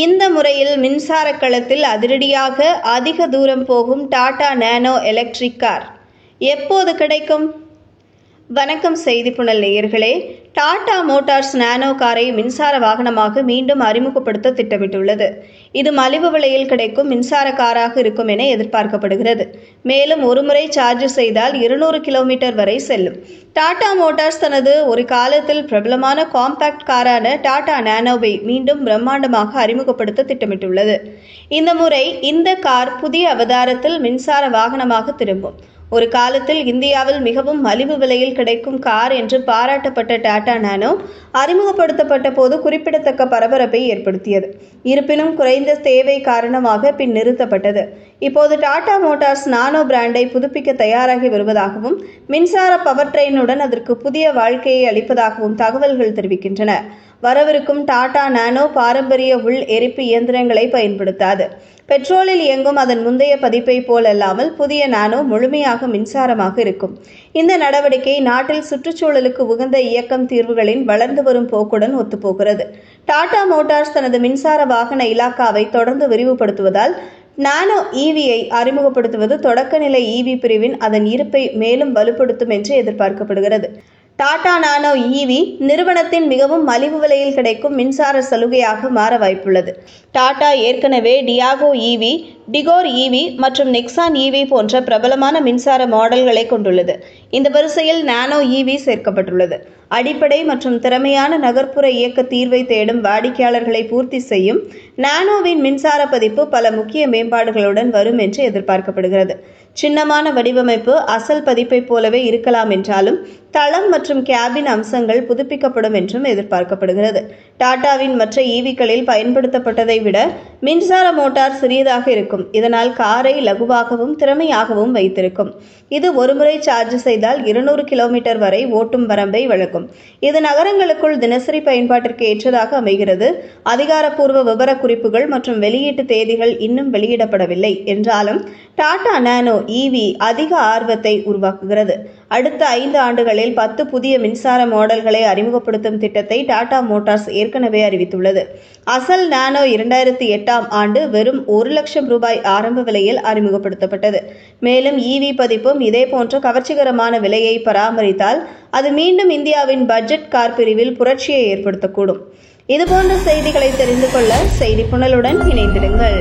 இந்த முறையில் மின்சார களத்தில் அதிரடியாக அதிக தூரம் போகும் டாடா நேனோ எலக்ட்ரிக் கார் எப்போது கிடைக்கும்? வணக்கம் செய்திப்புணல் நேயர்களே. டாடா மோட்டார்ஸ் நேனோ காரை மின்சார வாகனமாக மீண்டும் அறிமுகப்படுத்த திட்டமிட்டுள்ளது. இது மலிவு விலையில் கிடைக்கும் மின்சார காராக இருக்கும் என எதிர்பார்க்கப்படுகிறது. மேலும் ஒருமுறை சார்ஜ் செய்தால் 200 கிலோமீட்டர் வரை செல்லும். டாடா மோட்டார்ஸ் தனது ஒரு காலத்தில் பிரபலமான காம்பாக்ட் காரான டாடா நேனோவை மீண்டும் பிரம்மாண்டமாக அறிமுகப்படுத்த திட்டமிட்டுள்ளது. இந்த முறை இந்த கார் புதிய அவதாரத்தில் மின்சார வாகனமாக திரும்பும். ஒரு காலத்தில் இந்தியாவில் மிகவும் மலிவு விலையில் கிடைக்கும் கார் என்று பாராட்டப்பட்ட டாடா நேனோ அறிமுகப்படுத்தப்பட்ட போது குறிப்பிடத்தக்க பரபரப்பை ஏற்படுத்தியது. இருப்பினும் குறைந்த தேவை காரணமாக பின் நிறுத்தப்பட்டது. இப்போது டாடா மோட்டார்ஸ் நானோ பிராண்டை புதுப்பிக்க தயாராகி வருவதாகவும் மின்சார பவர் ட்ரெயினுடன் அதற்கு புதிய வாழ்க்கையை அளிப்பதாகவும் தகவல்கள் தெரிவிக்கின்றன. வரவிருக்கும் டாடா நேனோ பாரம்பரிய உள் எரிப்பு இயந்திரங்களை பயன்படுத்தாது. பெட்ரோலில் இயங்கும் அதன் முந்தைய பதிப்பை போலல்லாமல் புதிய நேனோ முழுமையாக மின்சாரமாக இருக்கும். இந்த நடவடிக்கை நாட்டில் சுற்றுச்சூழலுக்கு உகந்த இயக்கம் தீர்வுகளின் வளர்ந்து வரும் போக்குடன் ஒத்துப்போகிறது. டாடா மோட்டார்ஸ் தனது மின்சார வாகன இலாக்காவை தொடர்ந்து விரிவுபடுத்துவதால் நானோ ஈவியை அறிமுகப்படுத்துவது தொடக்க நிலை ஈவி பிரிவின் அதன் இருப்பை மேலும் வலுப்படுத்தும் என்று எதிர்பார்க்கப்படுகிறது. டாடா நானோ ஈவி நிறுவனத்தின் மிகவும் மலிவு விலையில் கிடைக்கும் மின்சார சலுகையாக மாற வாய்ப்புள்ளது. டாடா ஏற்கனவே டியாகோ ஈவி, டிகோர் ஈவி மற்றும் நெக்ஸான் ஈவி போன்ற பிரபலமான மின்சார மாடல்களை கொண்டுள்ளது. இந்த வரிசையில் நானோ ஈவி சேர்க்கப்பட்டுள்ளது. அடிப்படை மற்றும் திறமையான நகர்ப்புற இயக்க தீர்வை தேடும் வாடிக்கையாளர்களை பூர்த்தி செய்யும் நானோவின் மின்சார பதிப்பு பல முக்கிய மேம்பாடுகளுடன் வரும் என்று எதிர்பார்க்கப்படுகிறது. சின்னமான வடிவமைப்பு அசல் பதிப்பை போலவே இருக்கலாம் என்றாலும் தளம் மற்றும் கேபின் அம்சங்கள் புதுப்பிக்கப்படும் என்றும் எதிர்பார்க்கப்படுகிறது. டாடாவின் மற்ற ஈவிகளில் பயன்படுத்தப்பட்டதை விட மின்சார மோட்டார் சிறியதாக இருக்கும். இதனால் காரை லகுவாகவும் திறமையாகவும் வைத்திருக்கும். இது ஒருமுறை சார்ஜ் செய்தால் 200 கிலோமீட்டர் வரை ஓட்டும் வரம்பை வழங்கும். இது நகரங்களுக்குள் தினசரி பயன்பாட்டிற்கு ஏற்றதாக அமைகிறது. அதிகாரப்பூர்வ விவரக்குறிப்புகள் மற்றும் வெளியீட்டு தேதிகள் இன்னும் வெளியிடப்படவில்லை என்றாலும் டாடா நேனோ ஈவி அதிக ஆர்வத்தை உருவாக்குகிறது. அடுத்த 5 ஆண்டுகளில் 10 புதிய மின்சார மாடல்களை அறிமுகப்படுத்தும் திட்டத்தை டாடா மோட்டார்ஸ் ஏற்கனவே அறிவித்துள்ளது. அசல் நானோ 2008ஆம் ஆண்டு வெறும் 1 லட்சம் ரூபாய் ஆரம்ப விலையில் அறிமுகப்படுத்தப்பட்டது. மேலும் ஈவி பதிப்பும் இதேபோன்ற கவர்ச்சிகரமான விலையை பராமரித்தால் அது மீண்டும் இந்தியாவின் பட்ஜெட் கார் பிரிவில் புரட்சியை ஏற்படுத்தக்கூடும். இதுபோன்ற செய்திகளை தெரிந்து கொள்ள செய்திப்புணலுடன் இணைந்திருங்கள்.